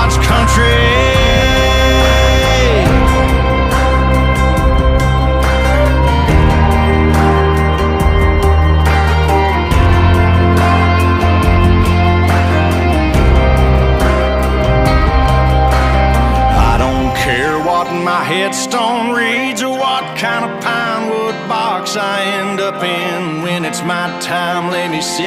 God's country. My headstone reads, or what kind of pine wood box I end up in when it's my time. Let me see.